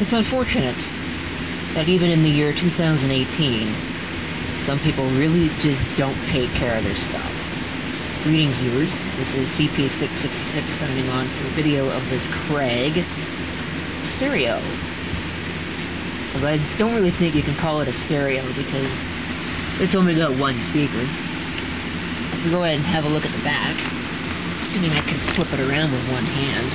It's unfortunate that even in the year 2018, some people really just don't take care of their stuff. Greetings, viewers. This is CP666 signing on for a video of this Craig stereo. But I don't really think you can call it a stereo because it's only got one speaker. If we go ahead and have a look at the back, assuming I can flip it around with one hand,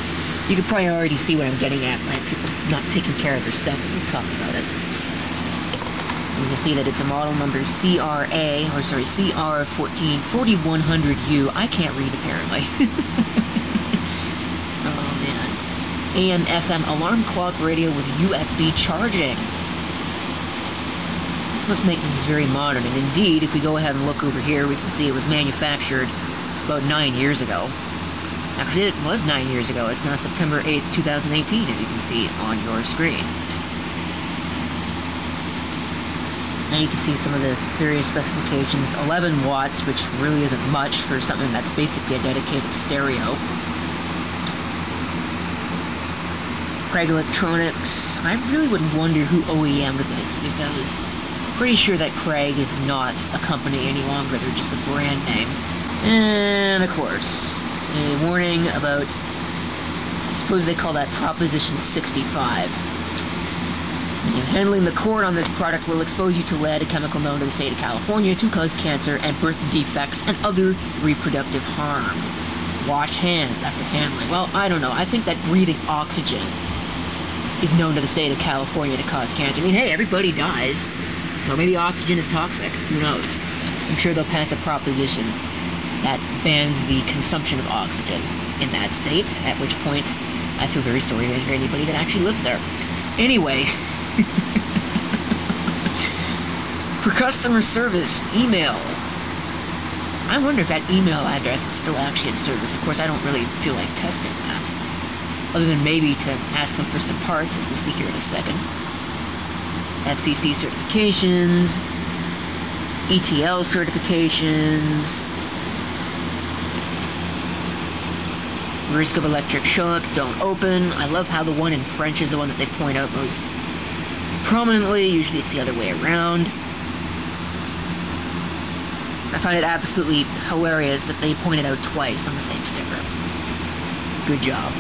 you can probably already see what I'm getting at by people not taking care of their stuff when we talk about it. You can see that it's a model number CR-4100U. I can't read, apparently. Oh, man. AM/FM alarm clock radio with USB charging. This must make things very modern. And indeed, if we go ahead and look over here, we can see it was manufactured about 9 years ago. Actually, it was 9 years ago. It's now September 8th, 2018, as you can see on your screen. Now you can see some of the various specifications. 11 watts, which really isn't much for something that's basically a dedicated stereo. Craig Electronics. I really would wonder who OEM'd this, because I'm pretty sure that Craig is not a company any longer. They're just a brand name. And, of course, a warning about, I suppose they call that Proposition 65. Handling the cord on this product will expose you to lead, a chemical known to the state of California to cause cancer and birth defects and other reproductive harm. Wash hands after handling. Well, I don't know. I think that breathing oxygen is known to the state of California to cause cancer. I mean, hey, everybody dies. So maybe oxygen is toxic. Who knows? I'm sure they'll pass a proposition that bans the consumption of oxygen in that state, at which point I feel very sorry for anybody that actually lives there. Anyway... For customer service, email. I wonder if that email address is still actually in service. Of course, I don't really feel like testing that. Other than maybe to ask them for some parts, as we'll see here in a second. FCC certifications, ETL certifications, risk of electric shock, don't open. I love how the one in French is the one that they point out most prominently. Usually it's the other way around. I find it absolutely hilarious that they pointed out twice on the same sticker. Good job.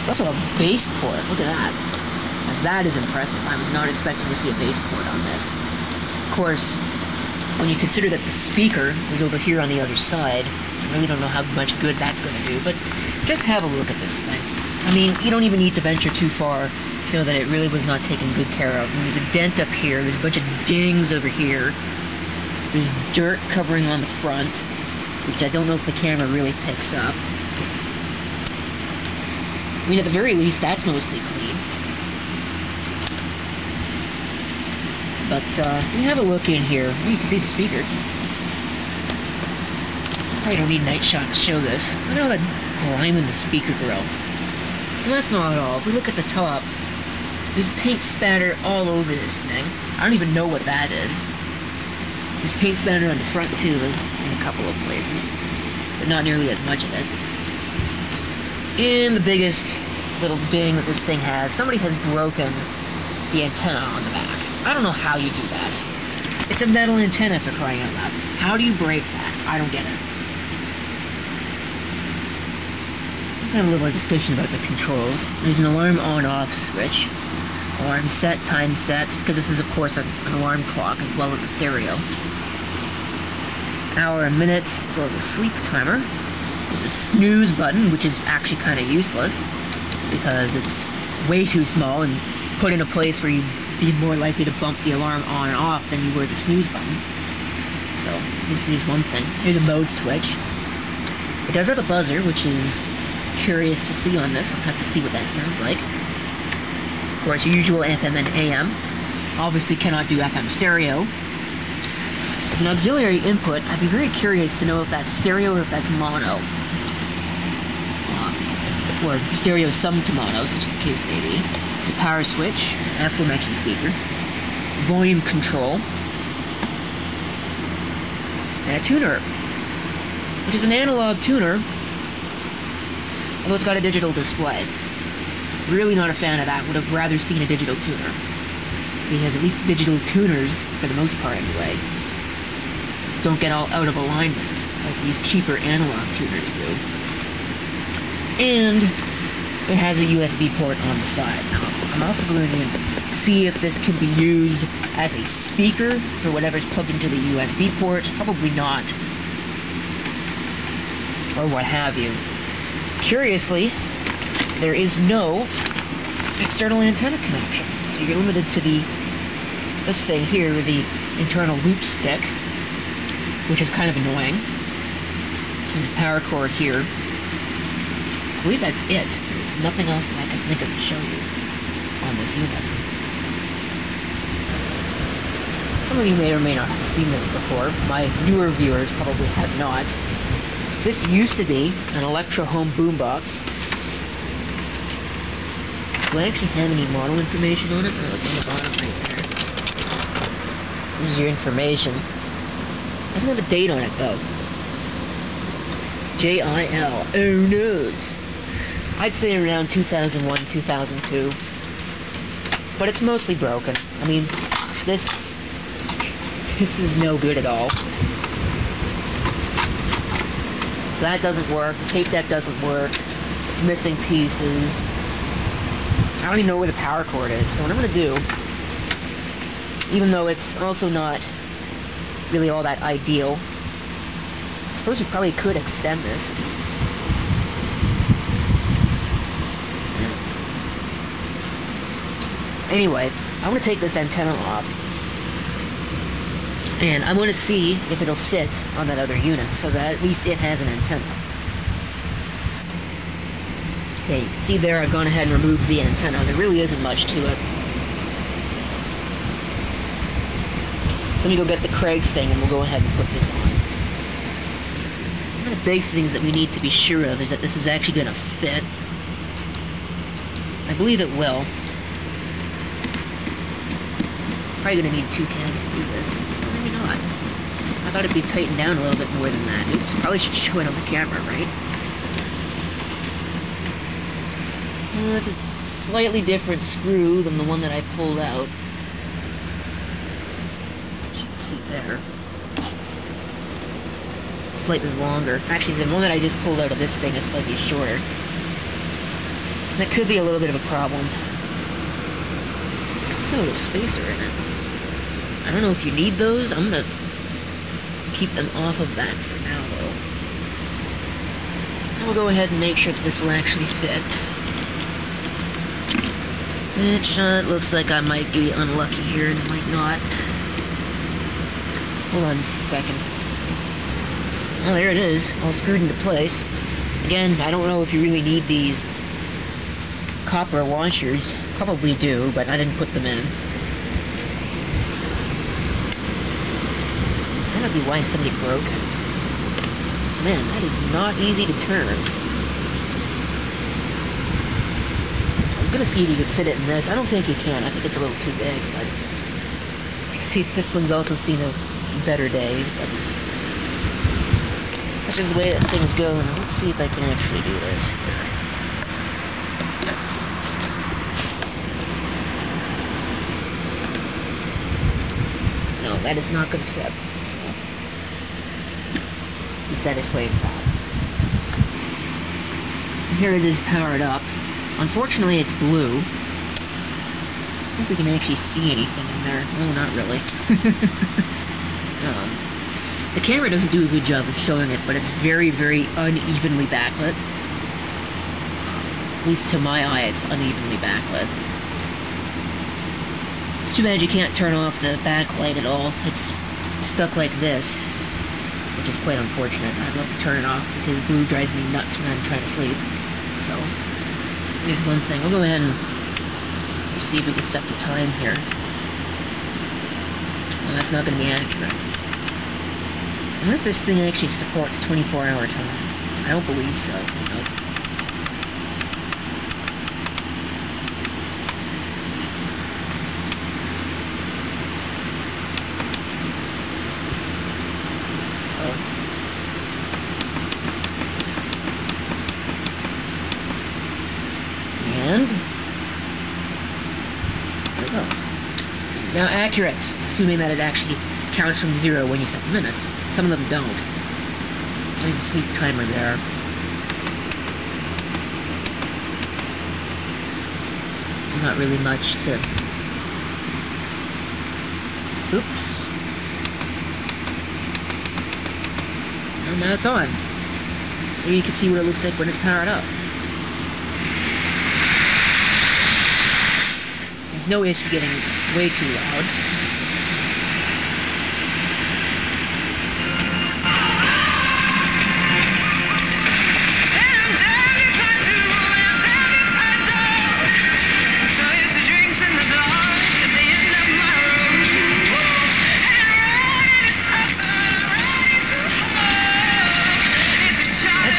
There's also a bass port. Look at that. Now that is impressive. I was not expecting to see a bass port on this. Of course, when you consider that the speaker is over here on the other side, I really don't know how much good that's going to do, but just have a look at this thing. I mean, you don't even need to venture too far to know that it really was not taken good care of. I mean, there's a dent up here, there's a bunch of dings over here, there's dirt covering on the front, which I don't know if the camera really picks up. I mean, at the very least, that's mostly clean. But, if you have a look in here, you can see the speaker. Probably don't need night shot to show this. Look at all that grime in the speaker grill. And that's not all. If we look at the top, there's paint spatter all over this thing. I don't even know what that is. There's paint spatter on the front too, as in a couple of places, but not nearly as much of it. And the biggest little ding that this thing has, somebody has broken the antenna on the back. I don't know how you do that. It's a metal antenna, for crying out loud. How do you break that? I don't get it. Let's have a little discussion about the controls. There's an alarm on-off switch. Alarm set, time set, because this is, of course, an alarm clock as well as a stereo. Hour and minute, as well as a sleep timer. There's a snooze button, which is actually kind of useless, because it's way too small and put in a place where you'd be more likely to bump the alarm on and off than you were the snooze button. So, this is one thing. Here's a mode switch. It does have a buzzer, which is curious to see on this. I'll have to see what that sounds like. Of course, your usual FM and AM. Obviously cannot do FM stereo. As an auxiliary input, I'd be very curious to know if that's stereo or if that's mono. Or stereo sum to mono, such the case may be. It's a power switch, aforementioned speaker, volume control, and a tuner, which is an analog tuner, although it's got a digital display. Really not a fan of that. Would have rather seen a digital tuner. Because at least digital tuners, for the most part anyway, don't get all out of alignment like these cheaper analog tuners do. And it has a USB port on the side. Now, I'm also going to see if this can be used as a speaker for whatever's plugged into the USB port. Probably not. Or what have you. Curiously, there is no external antenna connection. So you're limited to this thing here, the internal loop stick, which is kind of annoying. There's a power cord here. I believe that's it. There's nothing else that I can think of to show you on this unit. Some of you may or may not have seen this before. My newer viewers probably have not. This used to be an Electro Home boombox. Do I actually have any model information on it? Oh, it's on the bottom right there. So this is your information. It doesn't have a date on it, though. JIL. Oh, noes. I'd say around 2001, 2002. But it's mostly broken. I mean, this is no good at all. So that doesn't work. The tape deck doesn't work. It's missing pieces. I don't even know where the power cord is. So what I'm going to do, even though it's also not really all that ideal, I suppose you probably could extend this. Anyway, I'm going to take this antenna off, and I'm going to see if it'll fit on that other unit, so that at least it has an antenna. Okay, see there, I've gone ahead and removed the antenna. There really isn't much to it. So let me go get the Craig thing, and we'll go ahead and put this on. One of the big things that we need to be sure of is that this is actually going to fit. I believe it will. Probably going to need 2 hands to do this. Well, maybe not. I thought it'd be tightened down a little bit more than that. Oops, probably should show it on the camera, right? Well, that's a slightly different screw than the one that I pulled out. You can see there. Slightly longer. Actually, the one that I just pulled out of this thing is slightly shorter. So that could be a little bit of a problem. There's a little spacer in it. I don't know if you need those. I'm gonna keep them off of that for now, though. And we'll go ahead and make sure that this will actually fit. It looks like I might be unlucky here, and it might not. Hold on just a second. Oh, there it is, all screwed into place. Again, I don't know if you really need these copper washers. Probably do, but I didn't put them in. That might be why somebody broke. Man, that is not easy to turn. I was gonna see if you could fit it in this. I don't think you can. I think it's a little too big, but... See, this one's also seen better days, but... Such is the way that things go. Let's see if I can actually do this. No, that is not going to fit. So, at least that explains that. And here it is powered up. Unfortunately, it's blue. I don't know if we can actually see anything in there. No, not really. The camera doesn't do a good job of showing it, but it's very, very unevenly backlit. At least to my eye, it's unevenly backlit. It's too bad you can't turn off the backlight at all. It's stuck like this, which is quite unfortunate. I'd love to turn it off because blue drives me nuts when I'm trying to sleep. So, here's one thing. We'll go ahead and see if we can set the time here. No, that's not going to be accurate. I wonder if this thing actually supports 24-hour time. I don't believe so. Nope. And Now accurate, assuming that it actually counts from 0 when you set the minutes. Some of them don't. There's a sleep timer there. Not really much to... Oops. And now it's on. So you can see what it looks like when it's powered up. There's no issue getting way too loud.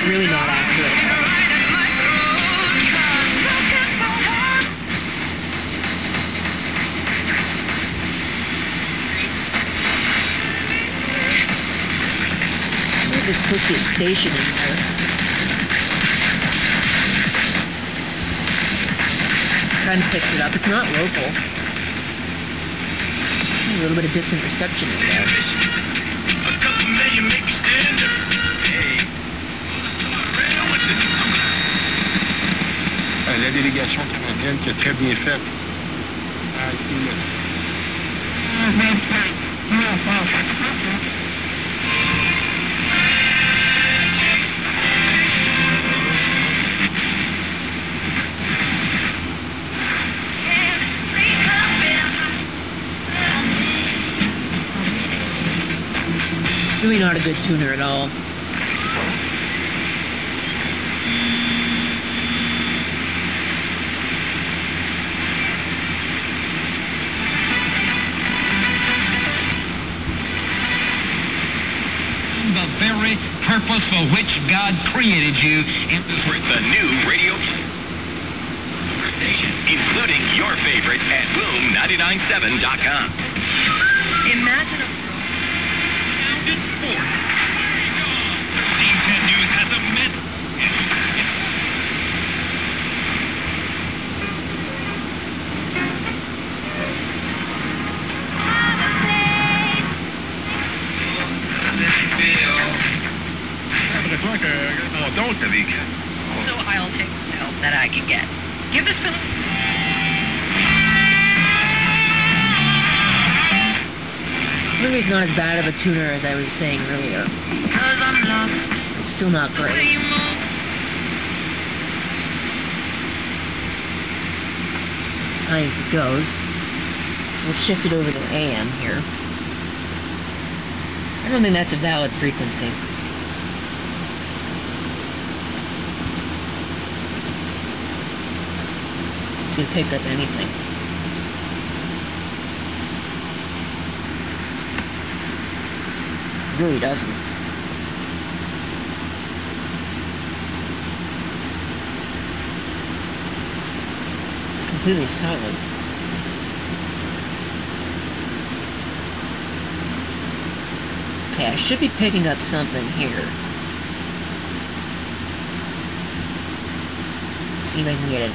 Really not accurate. Maybe there's supposed to be a station in there. Kind of picks it up. It's not local. A little bit of distant reception, I guess. La délégation canadienne qui a très bien fait. Really not a good tuner at all. The very purpose for which God created you. And the new radio stations, including your favorite at boom997.com. Imagine a Found in sports. Team 10 News has a myth. So I'll take the help that I can get. Give this pillow. Maybe it's not as bad of a tuner as I was saying earlier. Because I'm lost. It's still not great. As high as it goes. So we'll shift it over to AM here. I don't think that's a valid frequency. See if it picks up anything. It really doesn't. It's completely silent. Okay, I should be picking up something here. See if I can get it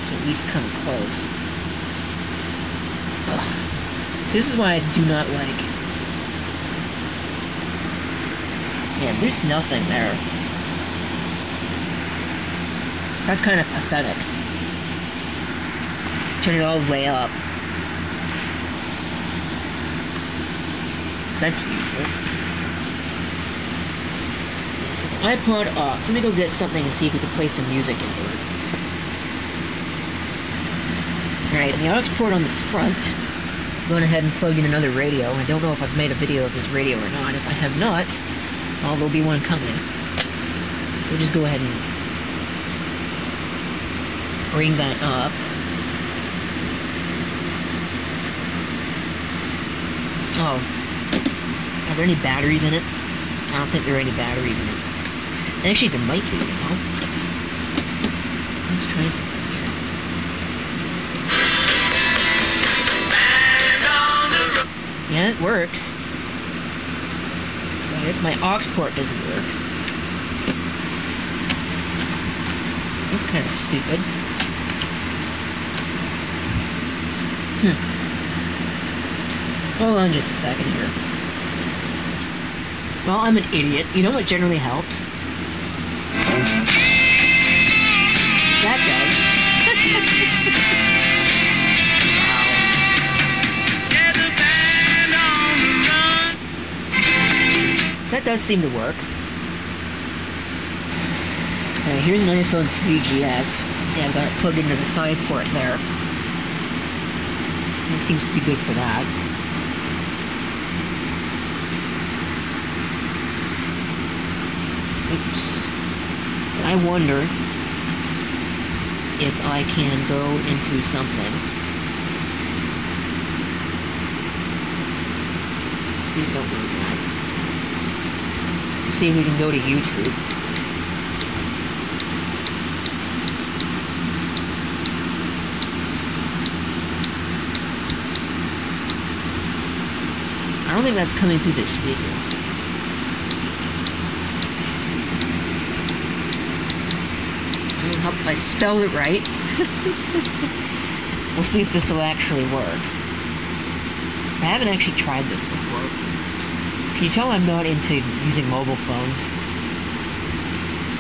to at least come close. Ugh. So this is why I do not like... Yeah, there's nothing there. So that's kind of pathetic. Turn it all the way up. So that's useless. It says iPod aux. Let me go get something and see if we can play some music into it. Alright, and the aux port on the front. I'm going ahead and plug in another radio. I don't know if I've made a video of this radio or not. If I have not, well, there'll be one coming. So we'll just go ahead and bring that up. Oh. Are there any batteries in it? I don't think there are any batteries in it. Actually, there might be, you know? Let's try something. Yeah, it works. So I guess my aux port doesn't work. That's kind of stupid. Hold on just a second here. Well, I'm an idiot. You know what generally helps? That does. Wow. That does seem to work. Alright, here's an iPhone 3GS. See, I've got it plugged into the side port there. That seems to be good for that. Oops. I wonder if I can go into something. Please don't do that. See if we can go to YouTube. I don't think that's coming through this speaker. It would help if I spelled it right. We'll see if this will actually work. I haven't actually tried this before. Can you tell I'm not into using mobile phones?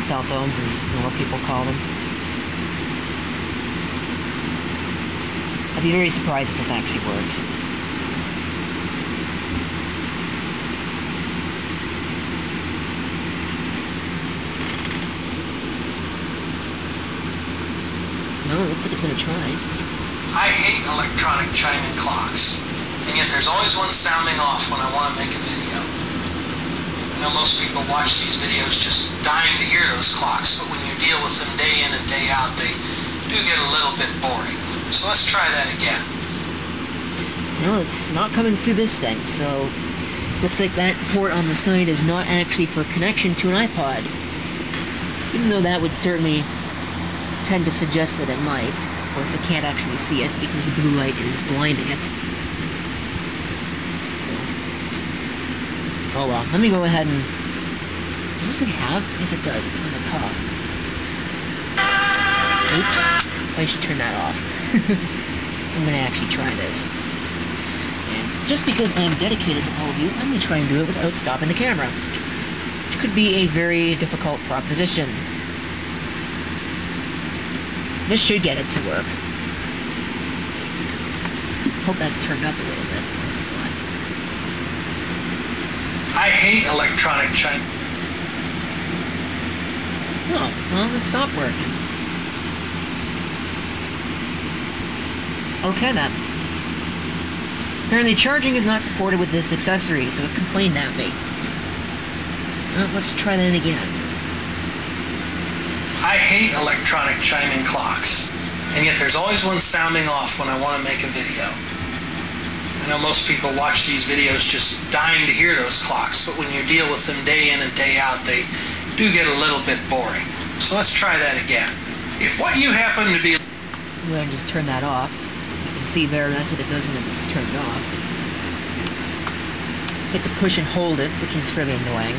Cell phones, as more people call them. I'd be very surprised if this actually works. No, it looks like it's going to try. I hate electronic chiming clocks, and yet there's always one sounding off when I want to make a video. I know most people watch these videos just dying to hear those clocks, but when you deal with them day in and day out, they do get a little bit boring. So let's try that again. No, it's not coming through this thing, so looks like that port on the side is not actually for connection to an iPod. Even though that would certainly tend to suggest that it might. Of course, I can't actually see it because the blue light is blinding it. So, oh well. Let me go ahead and... Does this thing have? Yes, it does. It's on the top. Oops. I should turn that off. I'm going to actually try this. And just because I'm dedicated to all of you, I'm going to try and do it without stopping the camera. Which could be a very difficult proposition. This should get it to work. Hope that's turned up a little bit. That's fine. I hate electronic chime. Oh, well, it stopped working. Okay then. Apparently charging is not supported with this accessory, so it complained at me. Well, let's try that again. I hate electronic chiming clocks, and yet there's always one sounding off when I want to make a video. I know most people watch these videos just dying to hear those clocks, but when you deal with them day in and day out, they do get a little bit boring. So let's try that again. If what you happen to be... I'm going to just turn that off. You can see there, that's what it does when it's turned off. Hit the push and hold it, which is fairly annoying.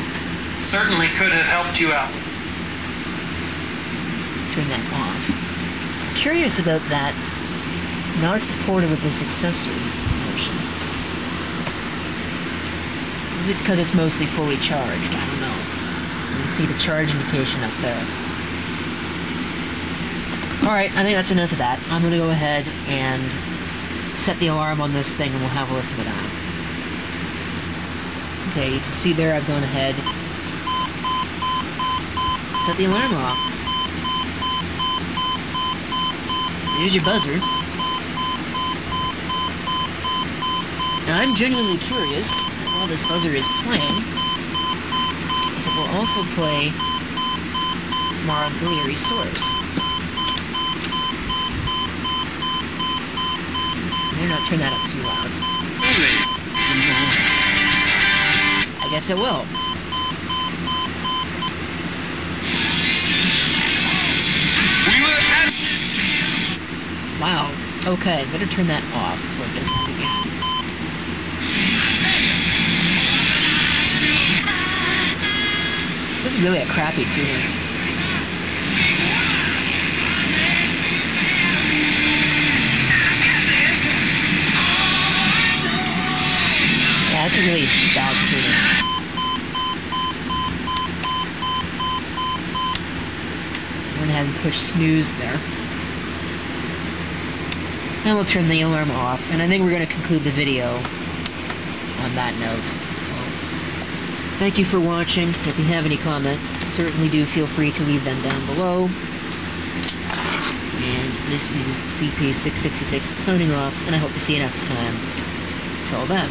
certainly could have helped you out. Turn that off. I'm curious about that. Not supported with this accessory motion. Maybe it's because it's mostly fully charged. I don't know. You can see the charge indication up there. Alright, I think that's enough of that. I'm going to go ahead and set the alarm on this thing and we'll have a listen to that. Okay, you can see there I've gone ahead. Set the alarm off. Here's your buzzer. Now I'm genuinely curious, while this buzzer is playing, if it will also play from our auxiliary source. Maybe not turn that up too loud. I guess it will. Wow. Okay, better turn that off before it does that again. This is really a crappy tuning. ahead and push snooze there. And we'll turn the alarm off, and I think we're going to conclude the video on that note. So, thank you for watching. If you have any comments, certainly do feel free to leave them down below. And this is CP666 signing off, and I hope to see you next time. Till then.